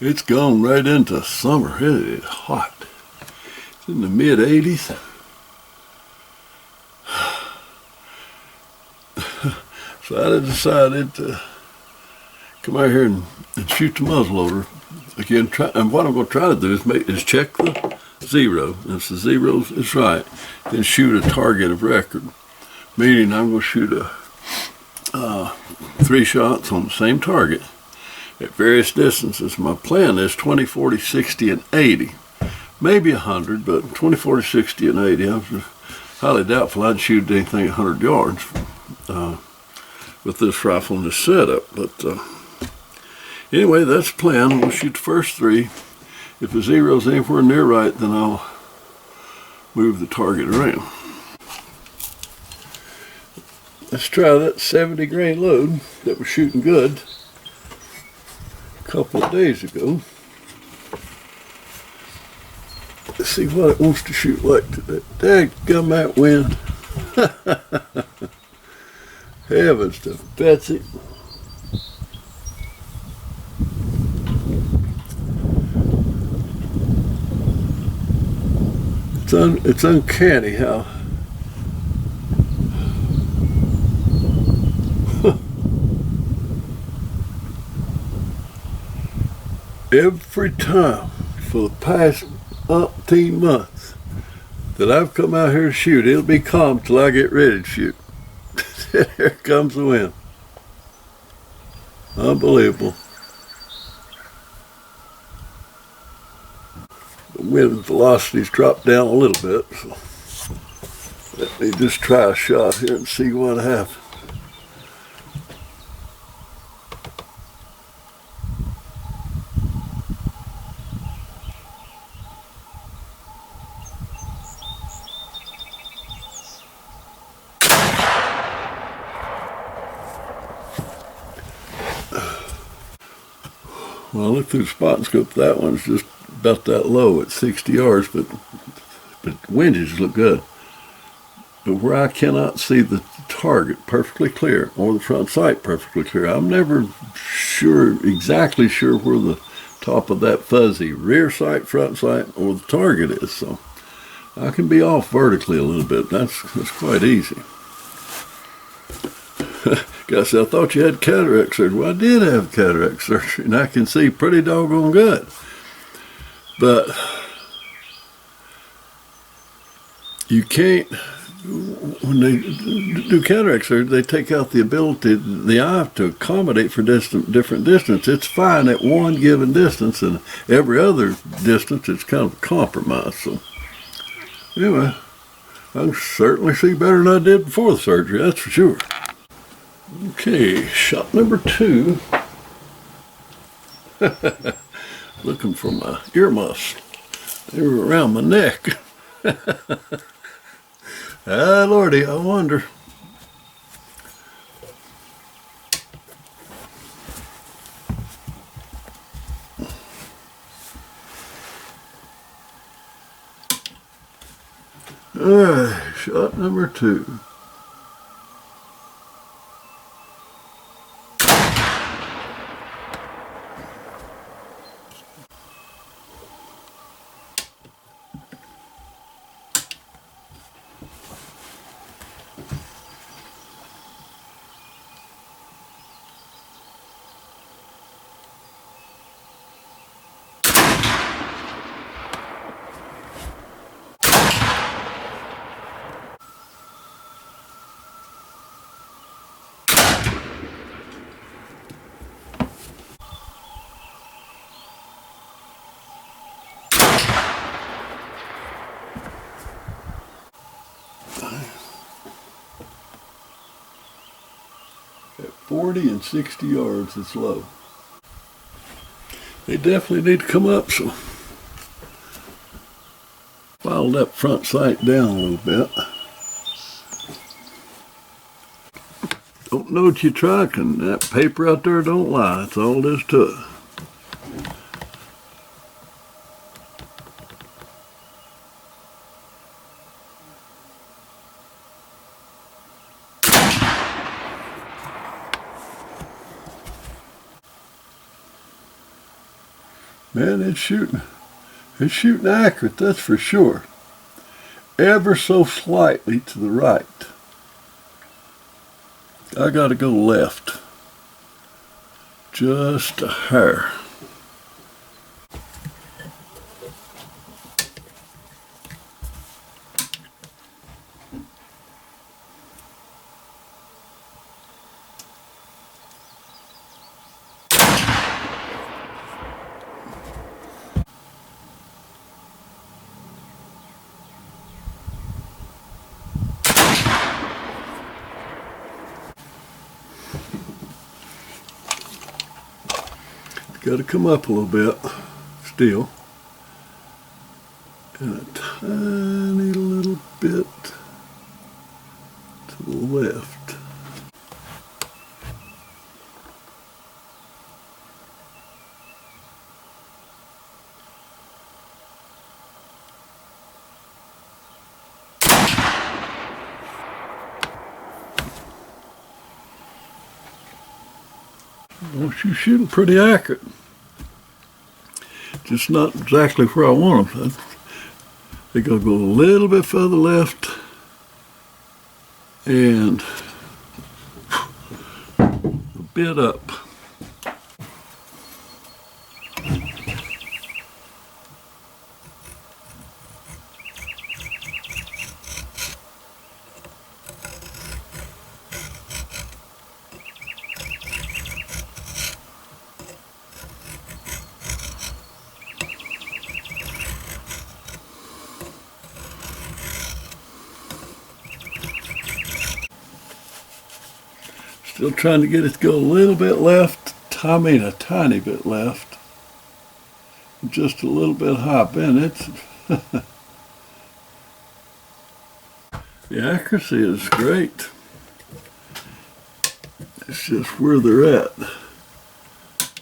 It's gone right into summer. It is hot. It's in the mid 80s. So I decided to come out here and shoot the muzzleloader. Again, and what I'm going to try to do is check the zero. And if the zero is right, then shoot a target of record. Meaning I'm going to shoot 3 shots on the same target at various distances. My plan is 20, 40, 60, and 80. Maybe 100, but 20, 40, 60, and 80. I was highly doubtful I'd shoot anything 100 yards with this rifle and this setup. But anyway, that's the plan. We'll shoot the first 3. If the zero's anywhere near right, then I'll move the target around. Let's try that 70 grain load that was shooting good a couple of days ago. Let's see what it wants to shoot like today. Dadgum that wind. Heavens to Betsy. It's uncanny how every time for the past umpteen months that I've come out here to shoot, it'll be calm till I get ready to shoot. Here comes the wind. Unbelievable. The wind velocity's dropped down a little bit, so let me just try a shot here and see what happens. Well, I looked through the spot and scope. That one's just about that low at 60 yards, but windage look good. But where I cannot see the target perfectly clear or the front sight perfectly clear, I'm never exactly sure where the top of that fuzzy rear sight, front sight, or the target is. So I can be off vertically a little bit. That's quite easy. Guess I thought you had cataract surgery. Well, I did have cataract surgery, and I can see pretty doggone good. But you can't, when they do cataract surgery, they take out the ability, the eye to accommodate for different distance. It's fine at one given distance, and every other distance it's kind of compromised. So anyway, I can certainly see better than I did before the surgery, that's for sure. Okay, shot number 2. Looking for my earmuffs. They were around my neck. Ah, Lordy, I wonder. All right, shot number 2. At 40 and 60 yards, it's low. They definitely need to come up, so file that front sight down a little bit. Don't know what you're tracking. That paper out there don't lie. That's all there is to it. Man, it's shooting accurate, that's for sure. Ever so slightly to the right. I gotta go left. Just a hair. Got to come up a little bit still, and a tiny little bit to the left. Well, she's shooting pretty accurate. Just not exactly where I want them. They're going to go a little bit further left and a bit up. Still trying to get it to go a little bit left. I mean a tiny bit left. Just a little bit high. Ben, it's the accuracy is great. It's just where they're at.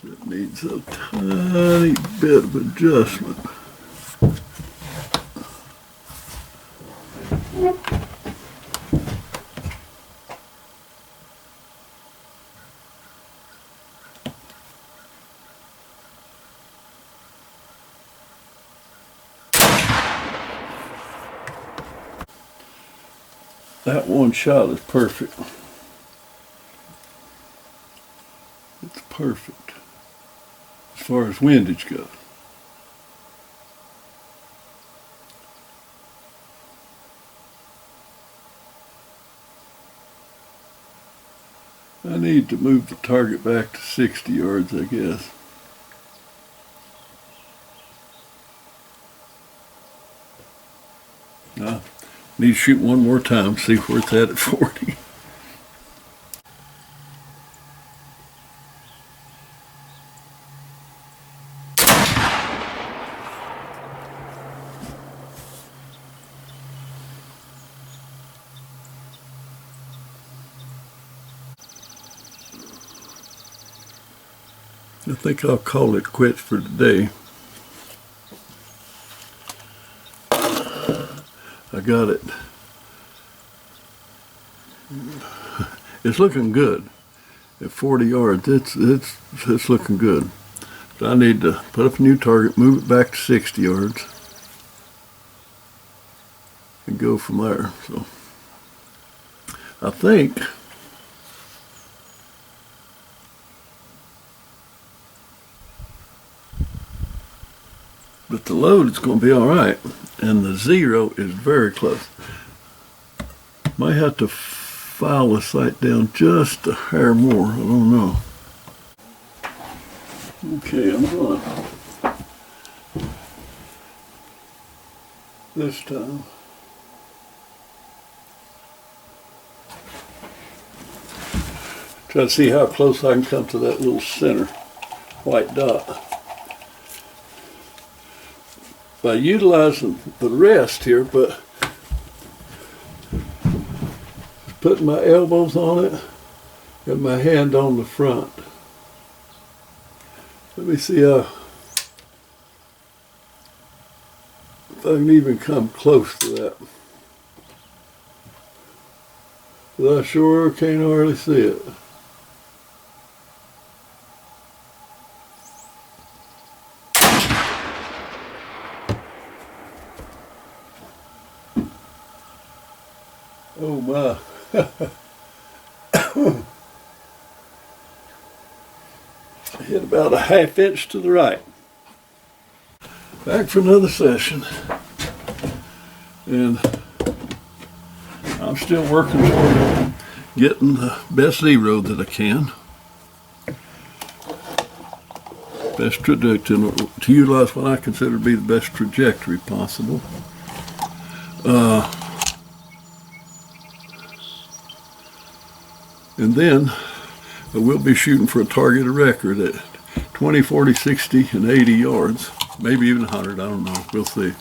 It needs a tiny bit of adjustment. That one shot is perfect. It's perfect as far as windage goes. I need to move the target back to 60 yards, I guess. Now, need to shoot one more time, see where it's at 40. I think I'll call it quits for today. I got it. It's looking good. At 40 yards, it's looking good. So I need to put up a new target, move it back to 60 yards, and go from there. So I think but the load is going to be all right, and the zero is very close. Might have to file the sight down just a hair more. I don't know. Okay, I'm going this time. Try to see how close I can come to that little center white dot. By utilizing the rest here, but putting my elbows on it and my hand on the front. Let me see if I can even come close to that. But I sure can't hardly see it. Oh my. Hit about a half inch to the right. Back for another session. And I'm still working toward getting the best zero that I can. Best trajectory, to utilize what I consider to be the best trajectory possible. And then I will be shooting for a targeted record at 20, 40, 60, and 80 yards. Maybe even 100, I don't know, we'll see.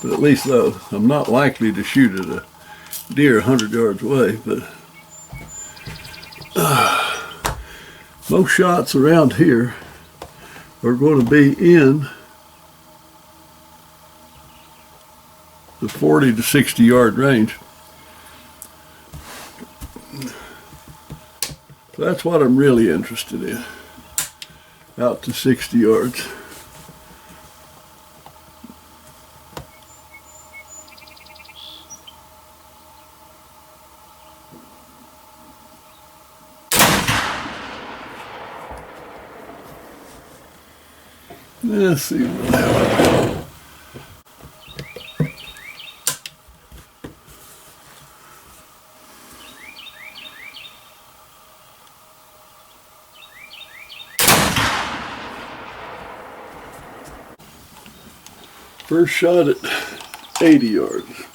But at least I'm not likely to shoot at a deer 100 yards away, but most shots around here are going to be in the 40 to 60 yard range. So that's what I'm really interested in, out to 60 yards. Let's see what happens. First shot at 80 yards.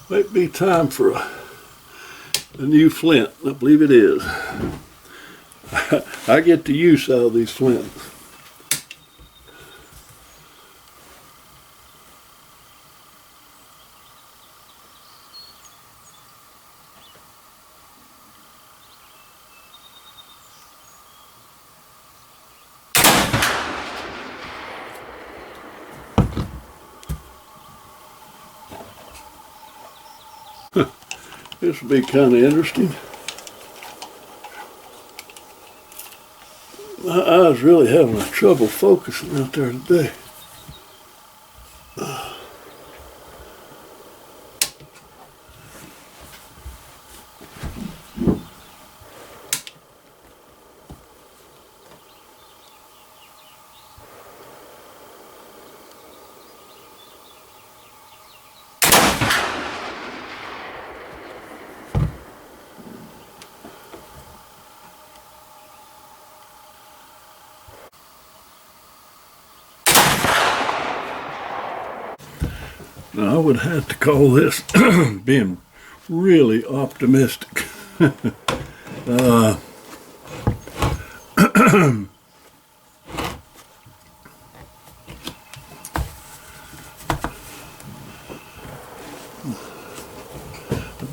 Might be time for a new flint. I believe it is. I get the use out of these flints. This will be kind of interesting. My eyes really having trouble focusing out there today. Now, I would have to call this being really optimistic. I've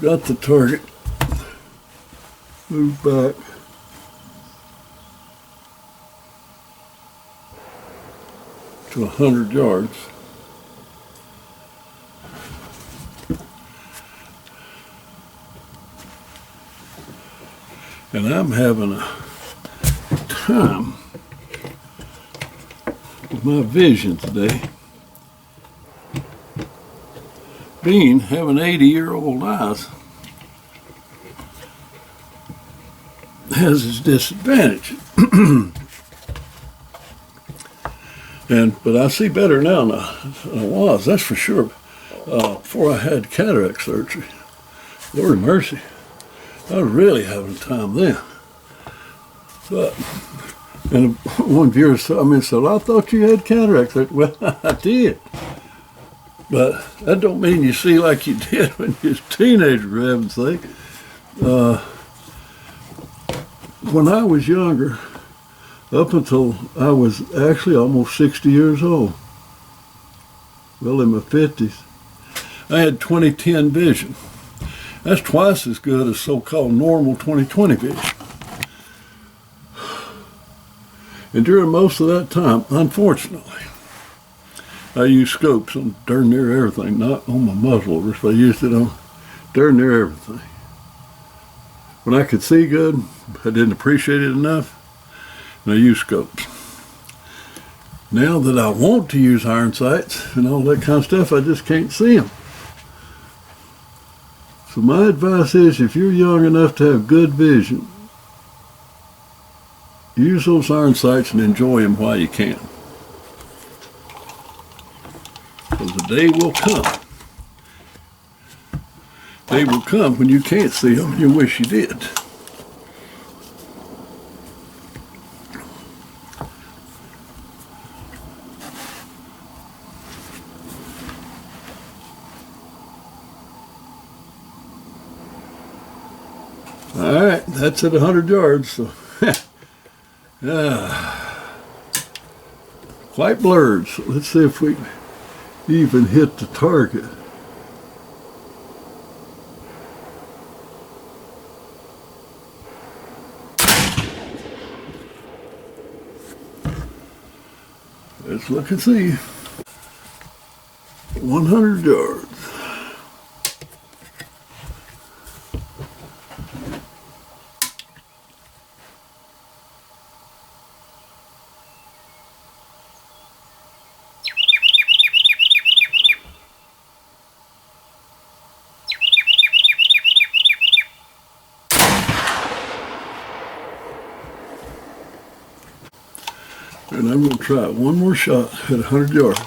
got the target moved back to 100 yards. And I'm having a time with my vision today. Being having 80-year-old eyes has its disadvantage. But I see better now than I was, that's for sure. Before I had cataract surgery. Lord mercy. I was really having time then. But, and one viewer said, I thought you had cataracts. Well, I did. But that don't mean you see like you did when you was a teenager, for heaven's sake. When I was younger, up until I was actually almost 60 years old, well, in my 50s, I had 20/10 vision. That's twice as good as so-called normal 20/20 vision. And during most of that time, unfortunately, I used scopes on darn near everything, not on my muzzleloaders, but I used it on darn near everything. When I could see good, I didn't appreciate it enough, and I used scopes. Now that I want to use iron sights and all that kind of stuff, I just can't see them. So my advice is, if you're young enough to have good vision, use those iron sights and enjoy them while you can. Because the day will come. Day will come when you can't see them and you wish you did. All right, that's at 100 yards, so quite blurred. So let's see if we even hit the target. Let's look and see. 100 yards. And I'm going to try one more shot at 100 yards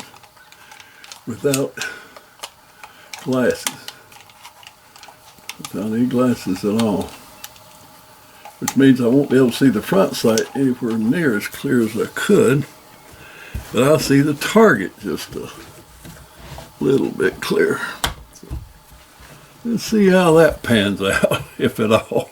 without glasses, without any glasses at all, which means I won't be able to see the front sight anywhere near as clear as I could, but I'll see the target just a little bit clearer. So let's see how that pans out, if at all.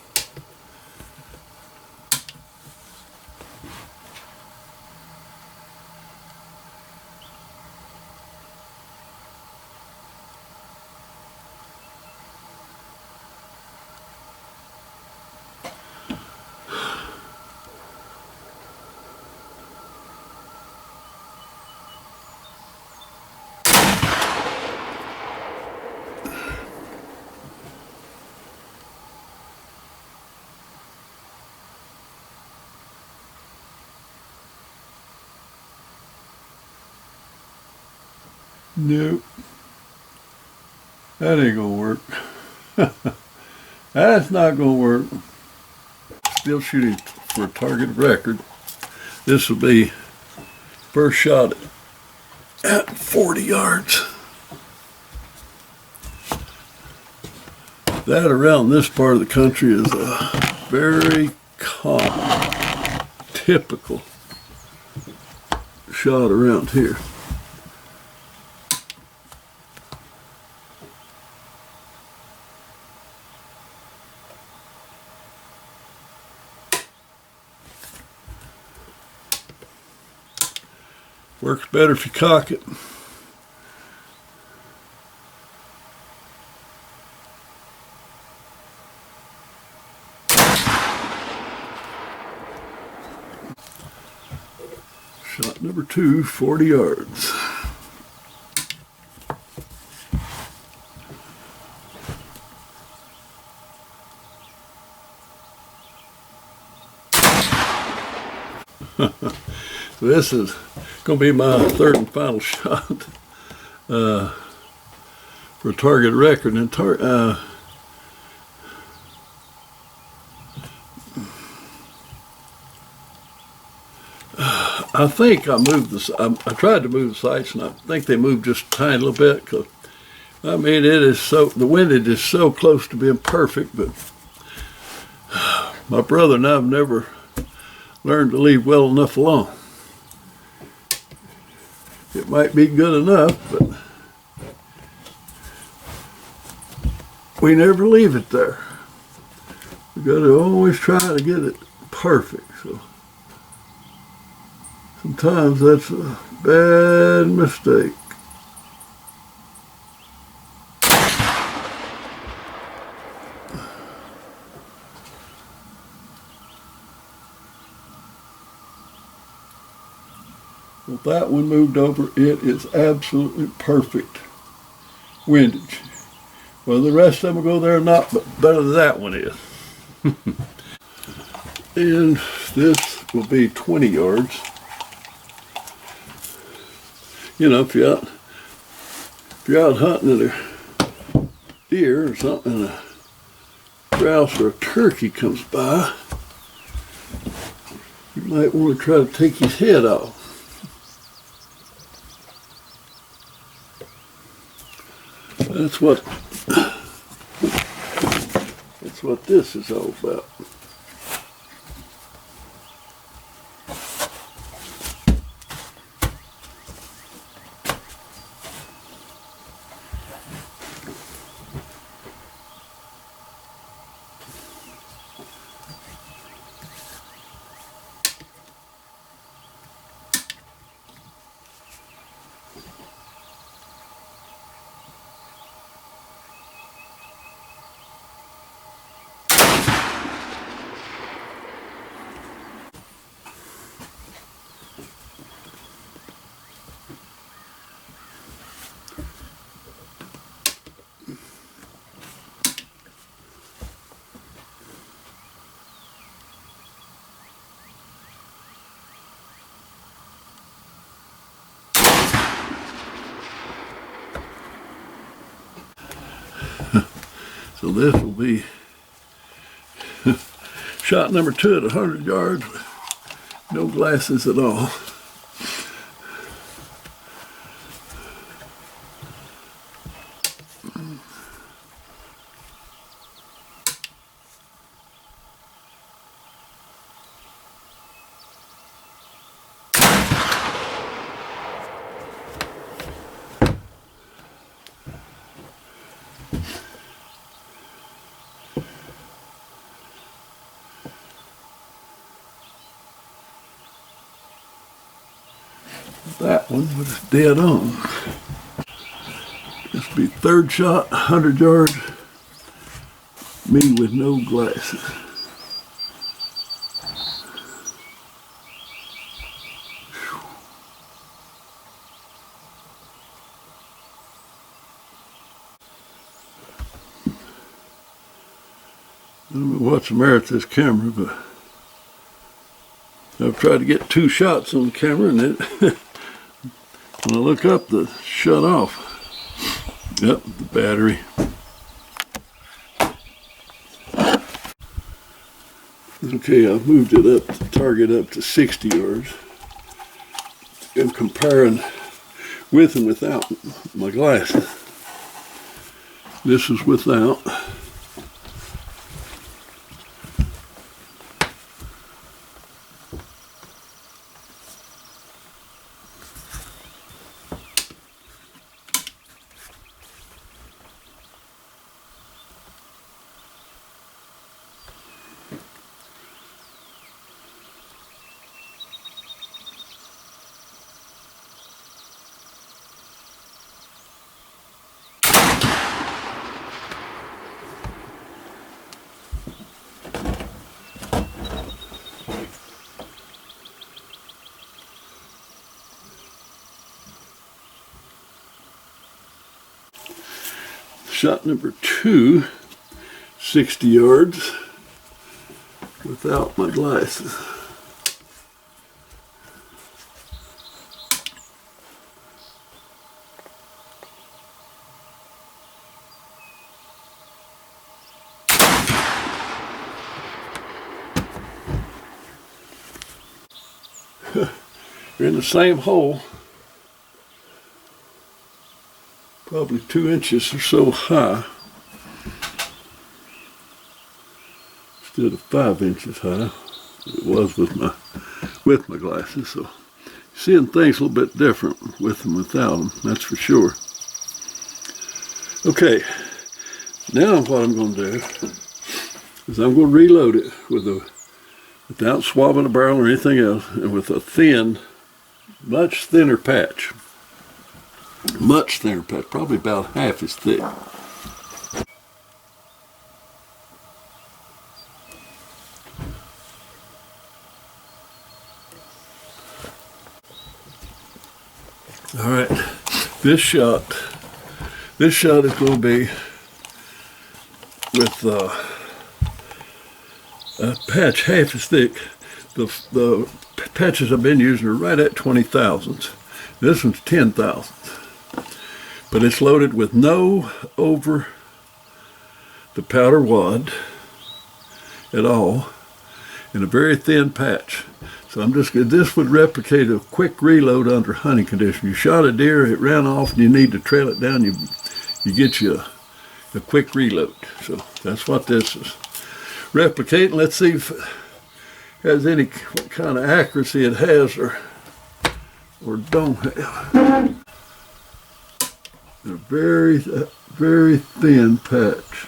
Nope. That ain't gonna work. That's not gonna work. Still shooting for a target record. This will be first shot at 40 yards. That around this part of the country is a very common, typical shot around here. Works better if you cock it. Shot number 2, 40 yards. So this is going to be my third and final shot for a target record. And I think I moved I tried to move the sights, and I think they moved just a tiny little bit. Cause I mean, it is so, the windage is so close to being perfect, but my brother and I have never learned to leave well enough alone. It might be good enough, but we never leave it there. We got to always try to get it perfect. So sometimes that's a bad mistake. Well, that one moved over. It is absolutely perfect windage. Well, the rest of them will go there or not, but better than that one is. And this will be 20 yards. You know, if you're out hunting at a deer or something, and a grouse or a turkey comes by, you might want to try to take his head off. That's what this is all about. So this will be shot number 2 at 100 yards, no glasses at all. That one was dead on. This will be 3rd shot, 100 yards, me with no glasses. I don't know what's the matter with this camera, but I've tried to get 2 shots on the camera, and it when I look up, the shut off. Yep, the battery. Okay, I've moved it up, the target up to 60 yards. I'm comparing with and without my glasses. This is without. Shot number 2, 60 yards without my glasses. You're in the same hole, probably 2 inches or so high, instead of 5 inches high. It was with my glasses, so seeing things a little bit different with and without them, that's for sure. Okay, now what I'm going to do is I'm going to reload it without swabbing the barrel or anything else, and with a thin, much thinner patch. Much thinner patch, probably about half as thick. All right, this shot is going to be with a patch half as thick. The patches I've been using are right at 20 thousandths. This one's 10 thousandths. But it's loaded with no over the powder wad at all, and a very thin patch. So this would replicate a quick reload under hunting conditions. You shot a deer, it ran off, and you need to trail it down, you get you a quick reload. So that's what this is. Replicating, let's see if it has what kind of accuracy it has or don't have. A very, very thin patch.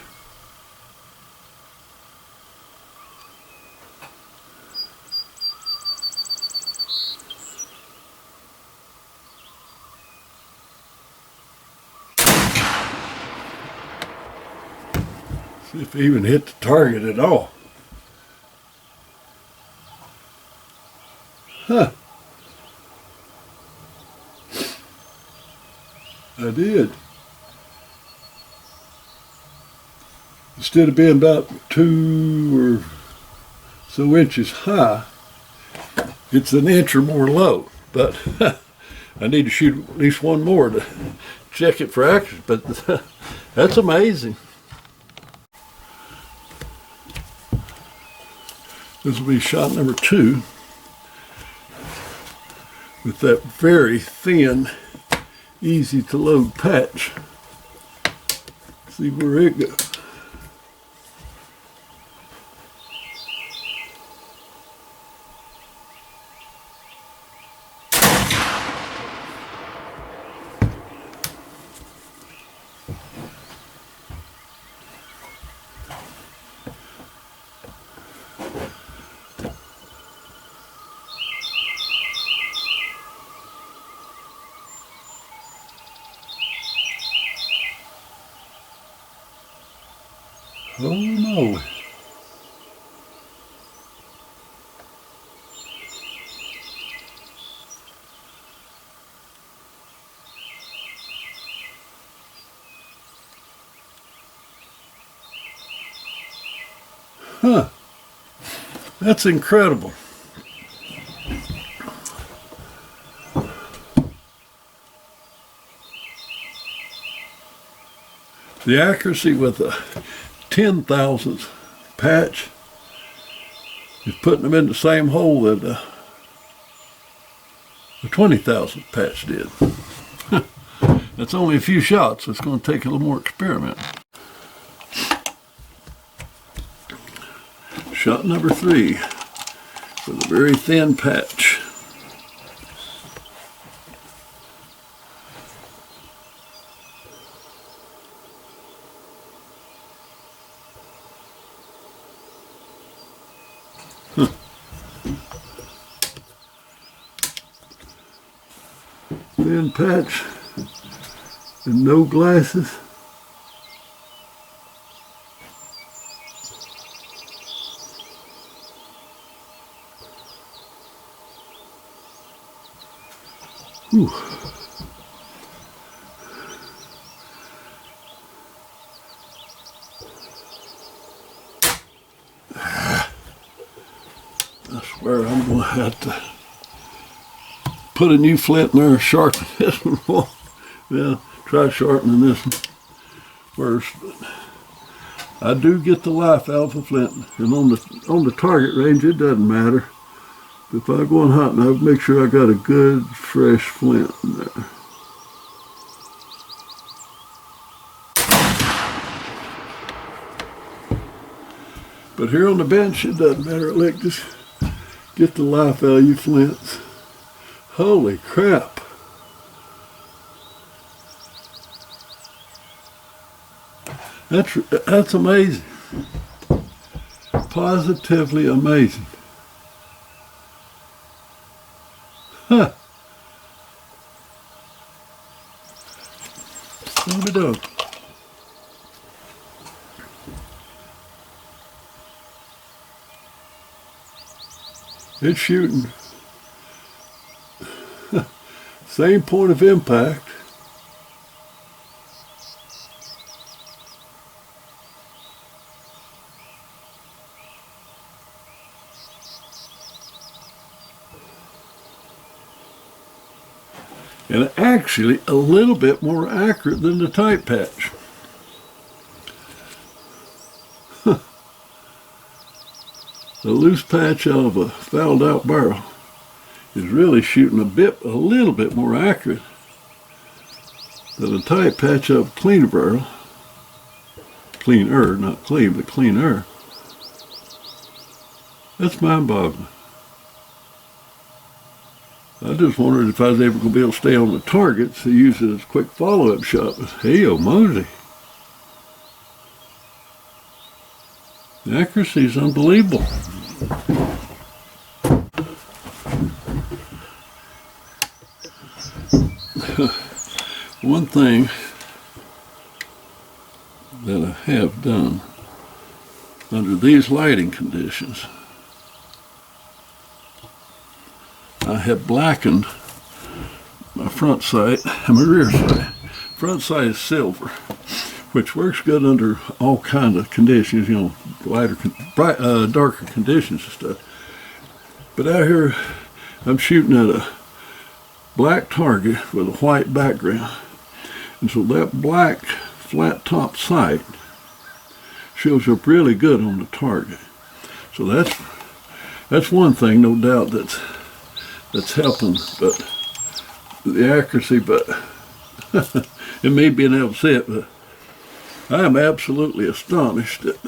See if it even hit the target at all. Huh. I did. Instead of being about 2 or so inches high, it's an inch or more low. But I need to shoot at least one more to check it for accuracy. But that's amazing. This will be shot number 2 with that very thin, easy to load patch. See where it goes. Oh no. Huh. That's incredible. The accuracy with a 10 thousandths patch is putting them in the same hole that the 20 thousandth patch did. That's only a few shots. It's going to take a little more experiment. Shot number 3 with a very thin patch. Thin patch and no glasses. Whew. I swear I'm going to have to put a new flint in there, sharpen this one more. Yeah, try sharpening this one first. But I do get the life out of a flint, and on the target range it doesn't matter. If I go on hunting, I make sure I got a good fresh flint in there. But here on the bench, it doesn't matter. Like, just get the life out of you flints. Holy crap. That's amazing. Positively amazing. Huh. What are we doing? It's shooting Same point of impact. And actually a little bit more accurate than the tight patch. The loose patch out of a fouled out barrel is really shooting a little bit more accurate than a tight patch out of a cleaner barrel. Cleaner, not clean, but cleaner. That's mind-boggling. I just wondered if I was ever going to be able to stay on the target to use it as a quick follow-up shot. But hey, oh, Mosey. The accuracy is unbelievable. One thing that I have done under these lighting conditions, I have blackened my front sight and my rear sight. Front sight is silver, which works good under all kinds of conditions, you know, darker conditions and stuff. But out here, I'm shooting at a black target with a white background. And so that black flat top sight shows up really good on the target. So that's one thing, no doubt, that's helping, but the accuracy, but it may be an able to see it, but I am absolutely astonished at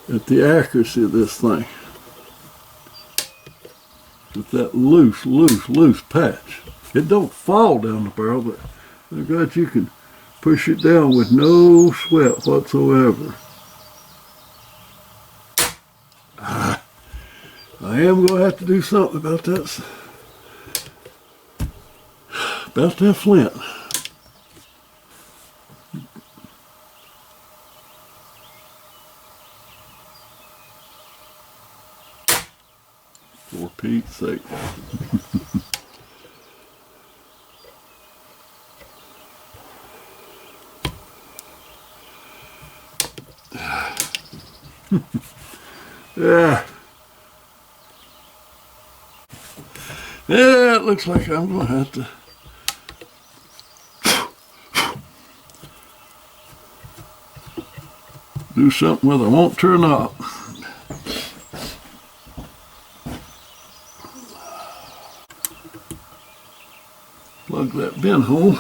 the accuracy of this thing. With that loose patch. It don't fall down the barrel, but by God, you can push it down with no sweat whatsoever. I am going to have to do something about that. About that flint. For Pete's sake. Yeah. Yeah, it looks like I'm going to have to do something with it. I won't turn up. Plug that bin hole.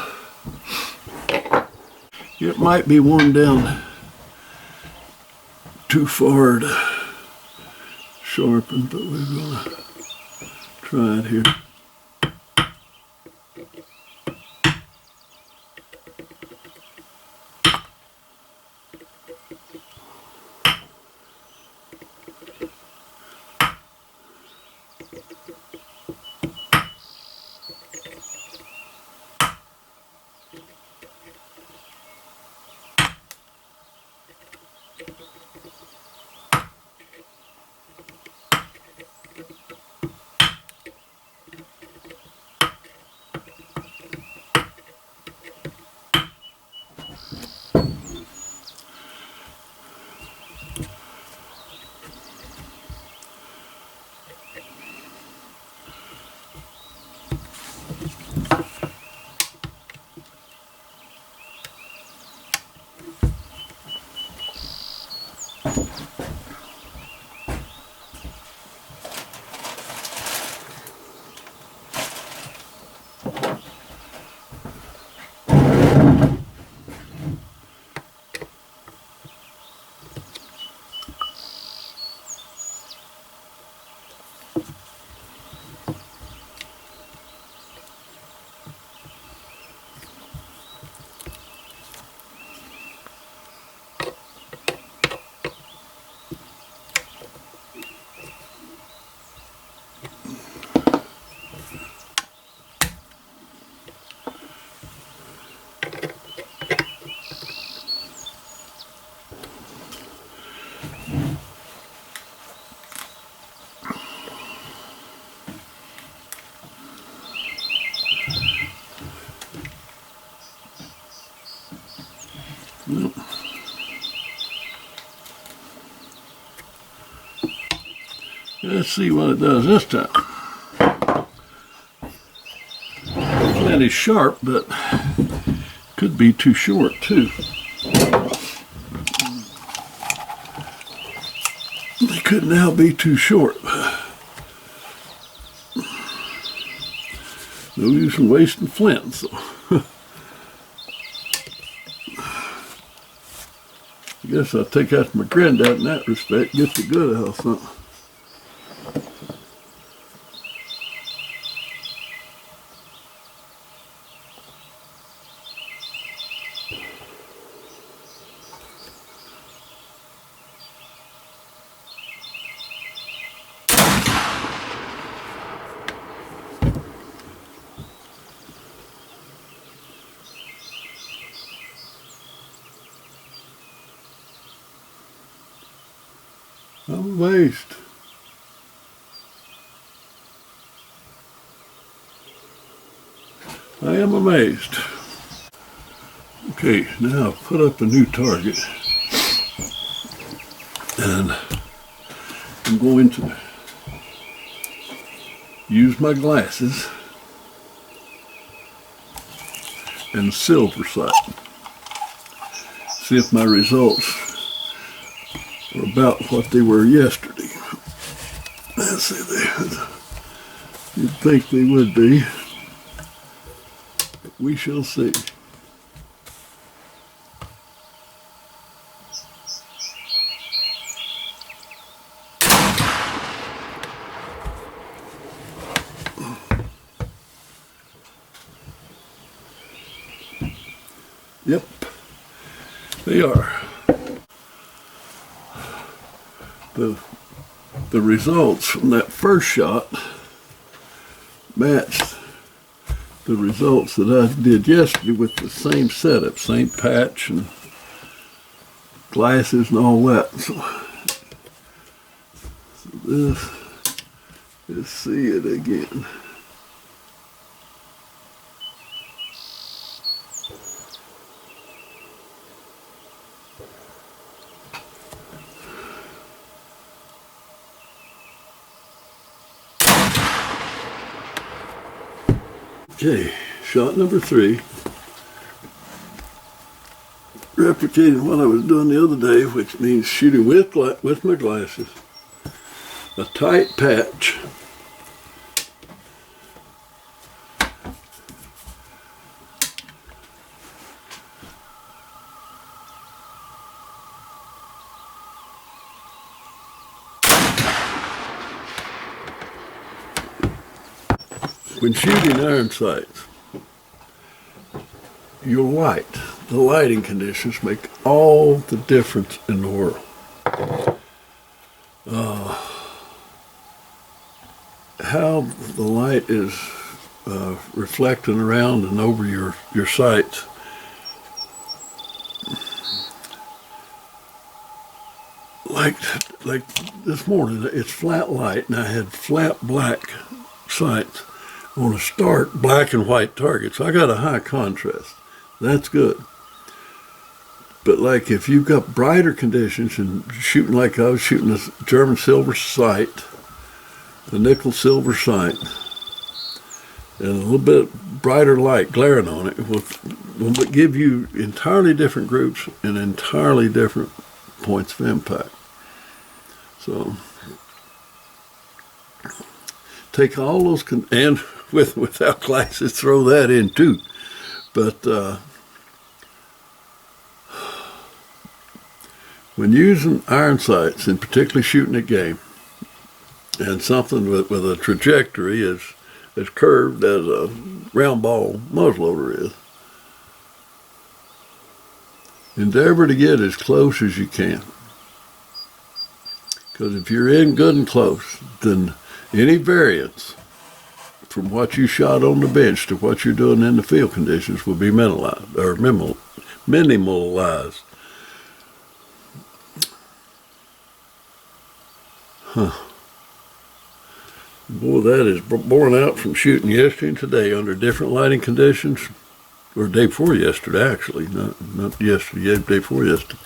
It might be worn down too far to sharpen, but we're going to try it here. Let's see what it does this time. Plenty sharp, but could be too short too. They could now be too short. No use in wasting flint. So. I guess I'll take after my granddad in that respect. Get the good out of something. I'm amazed. I am amazed. Okay, now put up a new target. And I'm going to use my glasses and silver sight. See if my results are about what they were yesterday. Let's see, you'd think they would be. But we shall see. Yep, they are. The results from that first shot matched the results that I did yesterday with the same setup, same patch and glasses and all that. So this, let's see it again. Okay, shot number 3. Replicating what I was doing the other day, which means shooting with my glasses. A tight patch. When shooting iron sights, your light, the lighting conditions make all the difference in the world. How the light is reflecting around and over your sights. Like this morning, it's flat light, and I had flat black sights on a stark black and white target. So I got a high contrast. That's good. But like if you've got brighter conditions and shooting like I was shooting a German silver sight, a nickel silver sight, and a little bit brighter light glaring on it will give you entirely different groups and entirely different points of impact. So take all those, and without glasses, throw that in too. But when using iron sights, and particularly shooting a game, and something with a trajectory as curved as a round ball muzzleloader is, endeavor to get as close as you can. Because if you're in good and close, then any variance from what you shot on the bench to what you're doing in the field conditions will be minimalized. Boy, that is borne out from shooting yesterday and today under different lighting conditions. or day before yesterday, actually, not yesterday, day before yesterday.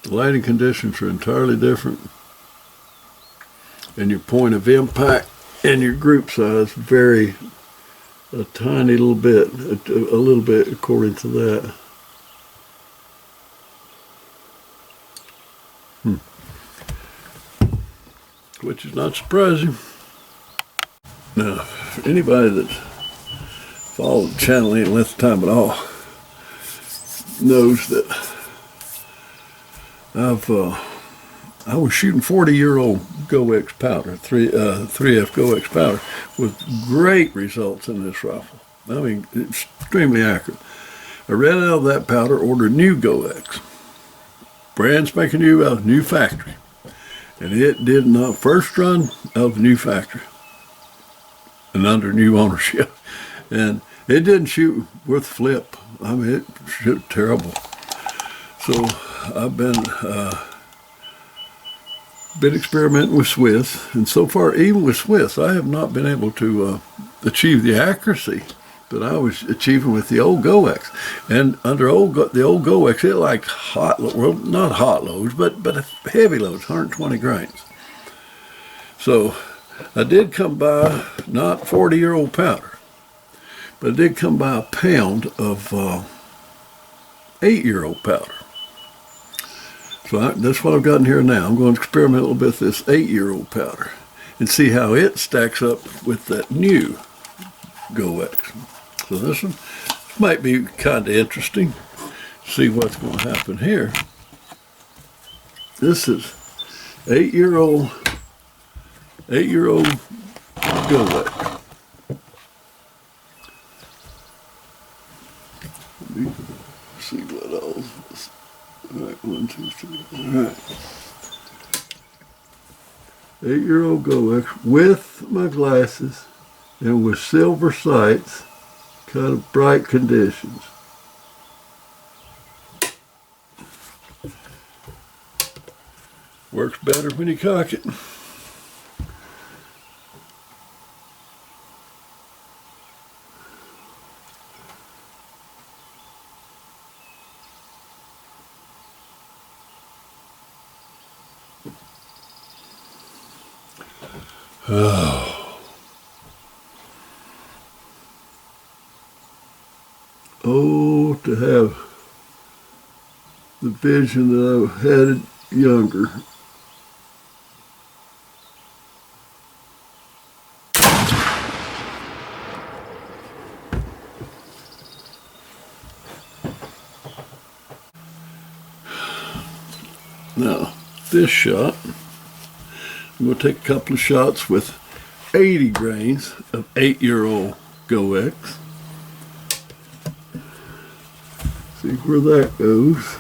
The lighting conditions are entirely different, and your point of impact and your group size vary a tiny little bit, a little bit according to that. Which is not surprising. Now, anybody that's followed the channel any length of time at all knows that I was shooting 40-year-old GoX powder, 3F GoX powder, with great results in this rifle. I mean, extremely accurate. I ran out of that powder, ordered new GoX, brand spanking new, out of new factory, and it did not, first run out of the new factory and under new ownership, and it didn't shoot worth flip. I mean, it shoot terrible. So I've been experimenting with Swiss, and so far, even with Swiss, I have not been able to achieve the accuracy that I was achieving with the old GoX. And under the old GoX, it liked well, not hot loads, but heavy loads, 120 grains. So I did come by, not 40-year-old powder, but I did come by a pound of 8-year-old powder. So that's what I've got in here now. I'm going to experiment a little bit with this 8-year-old powder and see how it stacks up with that new GoX. So this one might be kind of interesting. See what's going to happen here. This is 8-year-old GoX. Let me see what else. All right, 1, 2, 3. All right. 8-year-old GoX with my glasses and with silver sights, kind of bright conditions. Works better when you cock it. Oh, to have the vision that I had younger. Now, this shot, I'm going to take a couple of shots with 80 grains of 8-year-old GoX. See where that goes.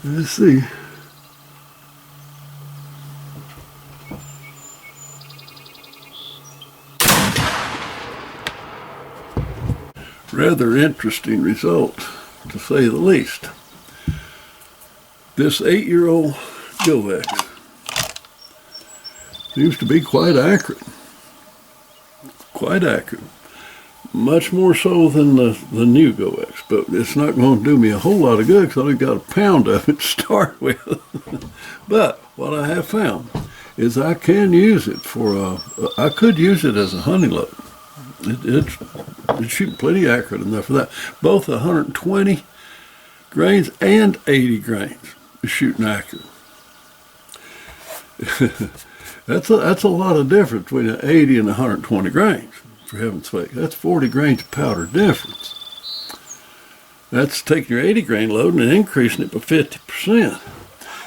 Let's see. Rather interesting result, to say the least. This 8-year-old GoX seems to be quite accurate. Quite accurate. Much more so than the new GoX, but it's not going to do me a whole lot of good because I only got a pound of it to start with. But what I have found is I can use it for, I could use it as a honey load. It's shooting plenty accurate enough for that. Both 120 grains and 80 grains is shooting accurate. That's a lot of difference between an 80 and 120 grains, for heaven's sake. That's 40 grains of powder difference. That's taking your 80 grain load and increasing it by 50%.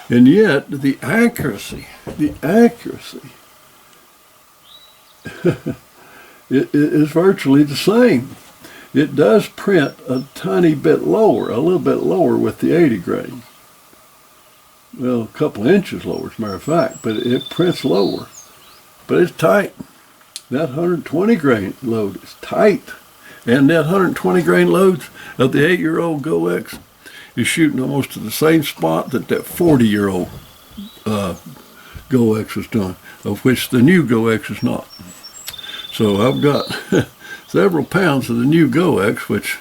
And yet the accuracy it is virtually the same. It does print a tiny bit lower, a little bit lower with the 80 grain. Well, a couple inches lower, as a matter of fact, but it prints lower. But it's tight. That 120 grain load is tight. And that 120 grain loads of the 8-year-old GoX is shooting almost to the same spot that 40-year-old GoX is doing, of which the new GoX is not. So I've got several pounds of the new GoX, which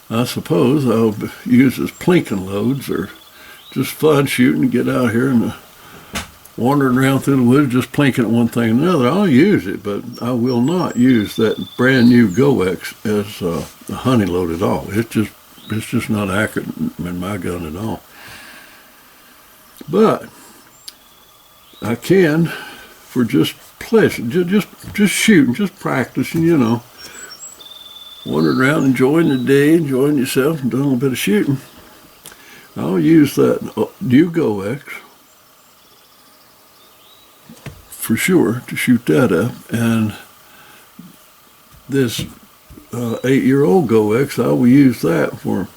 I suppose I'll use as plinking loads, or just fun shooting, get out here and wandering around through the woods, just plinking at one thing and another. I'll use it, but I will not use that brand new GoX as a hunting load at all. It's just not accurate in my gun at all. But I can, for just pleasure, just shooting, just practicing, you know, wandering around, enjoying the day, enjoying yourself, and doing a little bit of shooting. I'll use that new GoX for sure to shoot that up, and this 8-year-old GoX, I will use that for,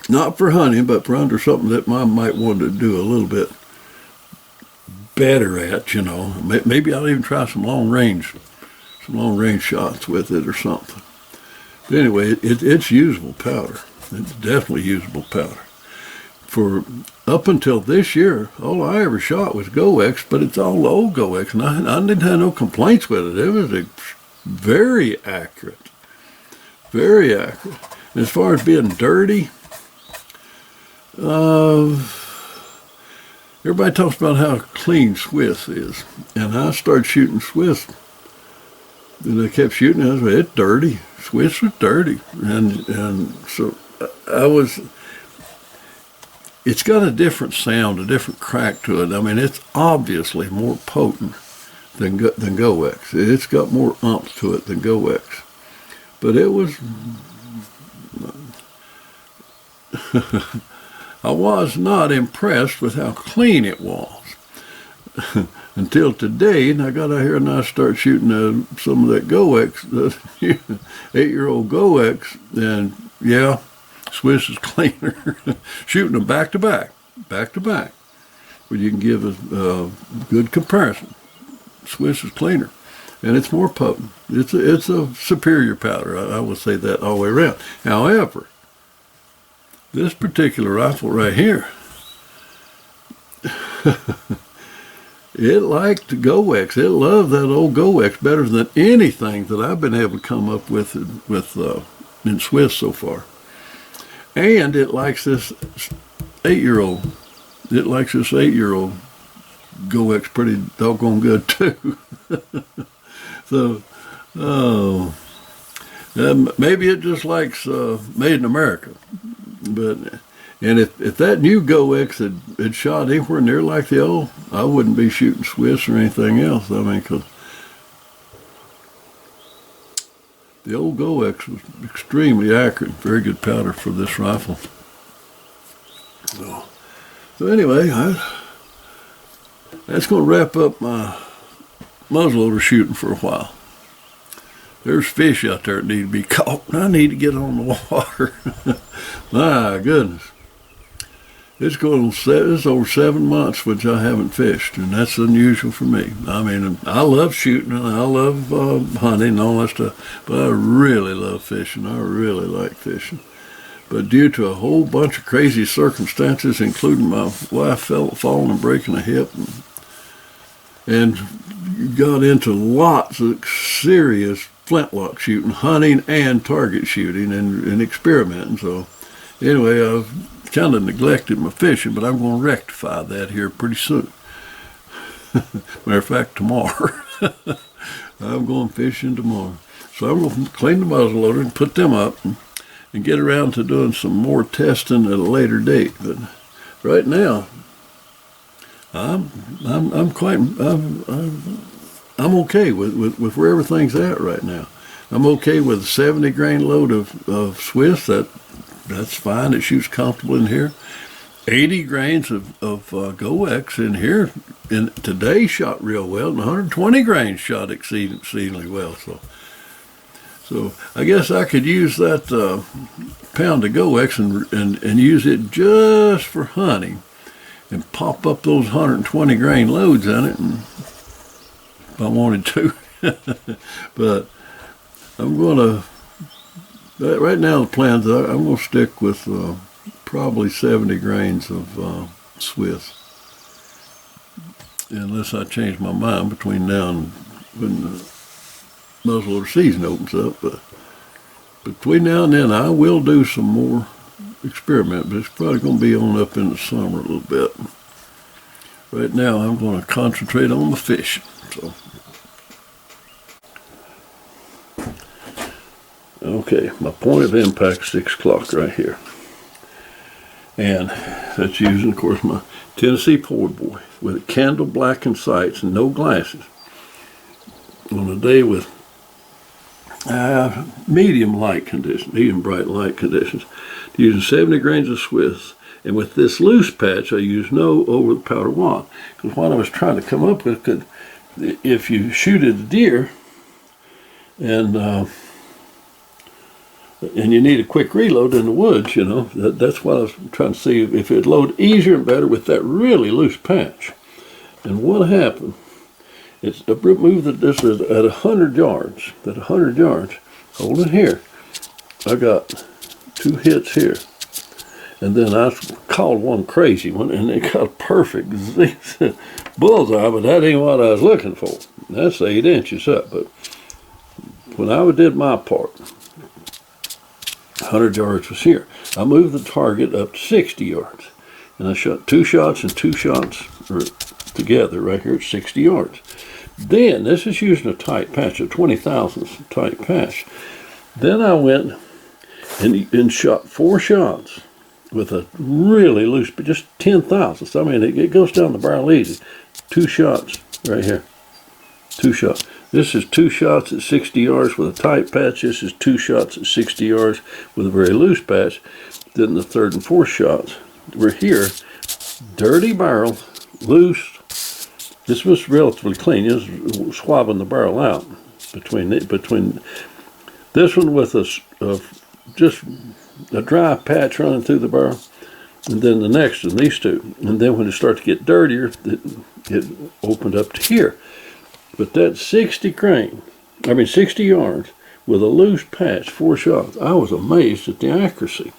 not for hunting, but for under something that I might want to do a little bit better at, you know. Maybe I'll even try some long range shots with it or something. But anyway, it's usable powder. It's definitely usable powder. For up until this year, all I ever shot was GoX, but it's all old GoX, and I didn't have no complaints with it. It was very accurate. Very accurate. And as far as being dirty, everybody talks about how clean Swiss is. And I started shooting Swiss, and I kept shooting, and I was like, it's dirty. Swiss was dirty. And so it's got a different sound, a different crack to it. I mean, it's obviously more potent than GoX. It's got more umph to it than GoX. But it was, I was not impressed with how clean it was until today. And I got out here and I started shooting some of that GoX, the 8-year-old GoX, and yeah, Swiss is cleaner. Shooting them back to back, where you can give a good comparison. Swiss is cleaner, and it's more potent. It's a superior powder. I will say that all the way around. However, this particular rifle right here, it liked GoX. It loved that old GoX better than anything that I've been able to come up with in Swiss so far. And it likes this 8-year-old. It likes this 8-year-old GoX pretty doggone good too. So, maybe it just likes made in America. But and if that new GoX had shot anywhere near like the old, I wouldn't be shooting Swiss or anything else. I mean, because the old GoX was extremely accurate, very good powder for this rifle. So anyway, that's going to wrap up my muzzleloader shooting for a while. There's fish out there that need to be caught, and I need to get on the water. My goodness. It's over 7 months which I haven't fished, and that's unusual for me. I mean, I love shooting and I love hunting and all that stuff, but I really love fishing. I really like fishing. But due to a whole bunch of crazy circumstances, including my wife falling and breaking a hip, and got into lots of serious flintlock shooting, hunting and target shooting, and experimenting. So anyway, I've kind of neglected my fishing, but I'm going to rectify that here pretty soon. Matter of fact, tomorrow. I'm going fishing tomorrow. So I'm going to clean the muzzleloader and put them up and get around to doing some more testing at a later date. But right now, I'm okay with where everything's at right now. I'm okay with a 70 grain load of Swiss. That's fine. It shoots comfortable in here. 80 grains of GoX in here. And today shot real well, and 120 grains shot exceedingly well. So I guess I could use that pound of GoX and use it just for hunting, and pop up those 120 grain loads in it, and if I wanted to. But I'm going to, right now the plans, I'm going to stick with probably 70 grains of Swiss. Unless I change my mind between now and when the muzzleloader season opens up. But between now and then, I will do some more experiment, but it's probably going to be on up in the summer a little bit. Right now, I'm going to concentrate on the fishing. So, okay, my point of impact, 6 o'clock right here. And that's using, of course, my Tennessee Poor Boy with candle blackened sights and no glasses on a day with medium light conditions, medium bright light conditions, using 70 grains of Swiss. And with this loose patch, I use no over the powder wad. Because what I was trying to come up with, could, if you shoot at a deer and you need a quick reload in the woods, you know, that's what I was trying to see if it'd load easier and better with that really loose patch. And what happened? It's I moved this at 100 yards. At 100 yards, hold it here. I got 2 hits here. And then I called one crazy one, and it got a perfect bullseye, but that ain't what I was looking for. That's 8 inches up. But when I did my part, 100 yards was here. I moved the target up to 60 yards. And I shot 2 shots and 2 shots together right here at 60 yards. Then, this is using a tight patch, a 20 thousandths tight patch. Then I went and shot 4 shots with a really loose, but just 10 thousandths. I mean, it goes down the barrel easy. 2 shots right here. 2 shots. This is 2 shots at 60 yards with a tight patch. This is 2 shots at 60 yards with a very loose patch. Then the 3rd and 4th shots were here. Dirty barrel, loose. This was relatively clean. It was swabbing the barrel out between this one with just a dry patch running through the barrel, and then the next one, these 2. And then when it started to get dirtier, it opened up to here. But that 60 yards with a loose patch, 4 shots, I was amazed at the accuracy.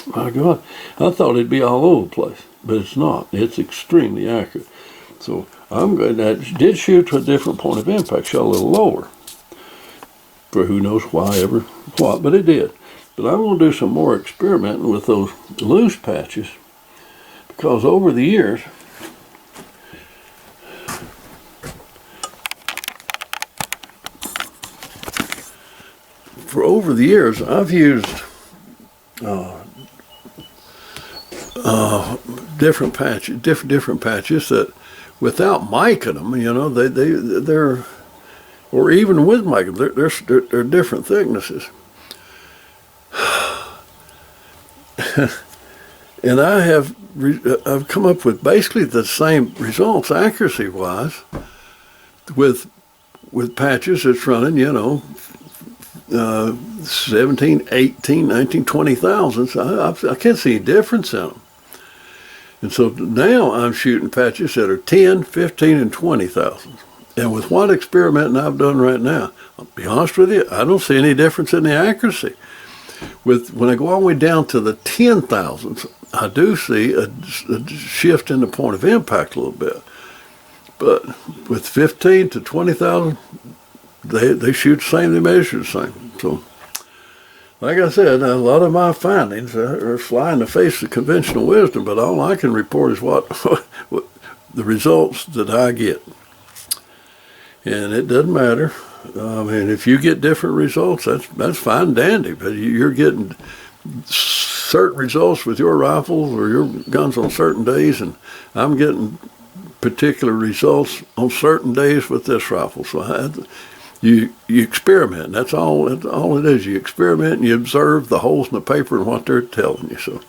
My God, I thought it'd be all over the place, but it's not. It's extremely accurate. So I'm going to, did shoot to a different point of impact, shot a little lower, for who knows why ever what, but it did. But I'm going to do some more experimenting with those loose patches, because over the years, I've used different patches that, without miking them, you know, they're, or even with miking, they're different thicknesses. And I've come up with basically the same results accuracy-wise with patches that's running, you know, 17, 18, 19, 20 thousandths. I can't see a difference in them. And so now I'm shooting patches that are 10, 15, and 20 thousandths. And with what experimenting I've done right now, I'll be honest with you, I don't see any difference in the accuracy. When I go all the way down to the 10 thousandths, I do see a shift in the point of impact a little bit. But with 15 to 20,000, they shoot the same, they measure the same. So, like I said, a lot of my findings are fly in the face of conventional wisdom, but all I can report is what the results that I get. And it doesn't matter. I mean, if you get different results, that's fine and dandy, but you're getting certain results with your rifles or your guns on certain days, and I'm getting particular results on certain days with this rifle. So you experiment. That's all it is. You experiment and you observe the holes in the paper and what they're telling you. So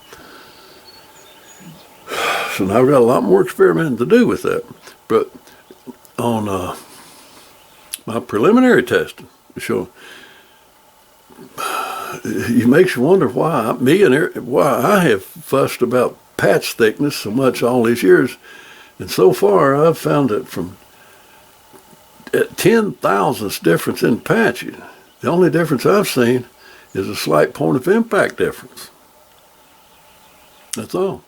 now I've got a lot more experimenting to do with that. But on my preliminary testing, so it makes you wonder why I have fussed about patch thickness so much all these years. And so far, I've found that from at 10,000ths difference in patching. The only difference I've seen is a slight point of impact difference. That's all.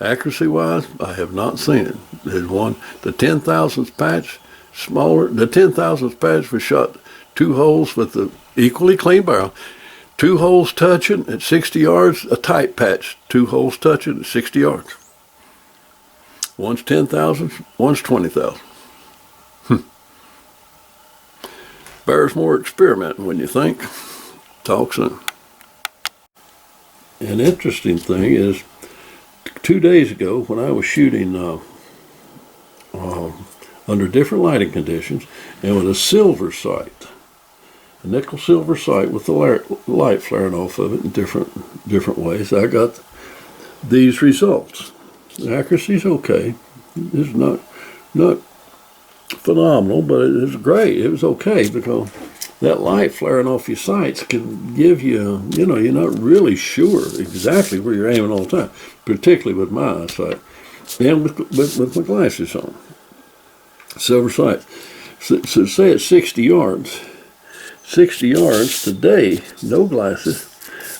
Accuracy-wise, I have not seen it. There's one, the 10,000ths patch, smaller. The 10,000ths patch was shot 2 holes with the equally clean barrel. 2 holes touching at 60 yards, a tight patch. 2 holes touching at 60 yards. One's 10,000, one's 20,000. Bears more experimenting when you think. Talk soon. An interesting thing is, 2 days ago when I was shooting under different lighting conditions and with a silver sight, a nickel silver sight with the light flaring off of it in different ways, I got these results. The accuracy's okay. It's not phenomenal, but it was great. It was okay because that light flaring off your sights can give you, you're not really sure exactly where you're aiming all the time, particularly with my eyesight and with my glasses on. Silver sight. So say it's 60 yards. 60 yards today, no glasses,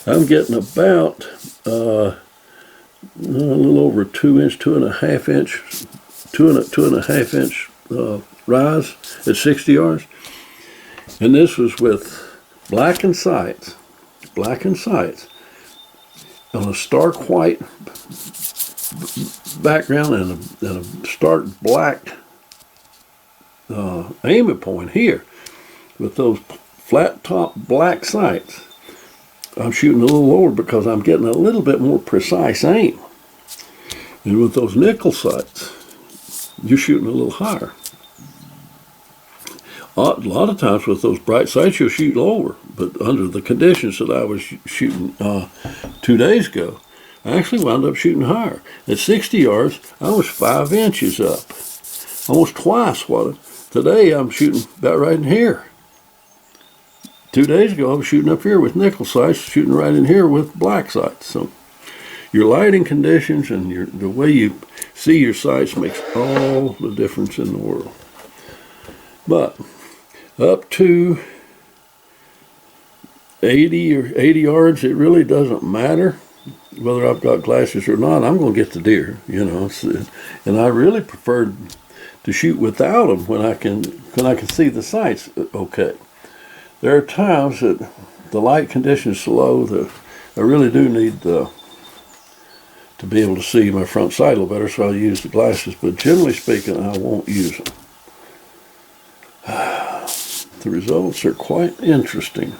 I'm getting about a little over 2 inch, 2.5 inch, 2.5 inch rise at 60 yards. And this was with blackened sights on a stark white background and a stark black aiming point here with those flat top black sights. I'm shooting a little lower because I'm getting a little bit more precise aim. And with those nickel sights, you're shooting a little higher. A lot of times with those bright sights, you'll shoot lower. But under the conditions that I was shooting 2 days ago, I actually wound up shooting higher. At 60 yards, I was 5 inches up. Almost twice what today I'm shooting about right in here. 2 days ago, I was shooting up here with nickel sights, shooting right in here with black sights. So your lighting conditions and the way you see your sights makes all the difference in the world. But up to 80 yards, it really doesn't matter whether I've got glasses or not. I'm going to get the deer, and I really prefer to shoot without them when I can see the sights okay. There are times that the light conditions so low that I really do need to be able to see my front sight a little better, so I'll use the glasses. But generally speaking, I won't use them. The results are quite interesting.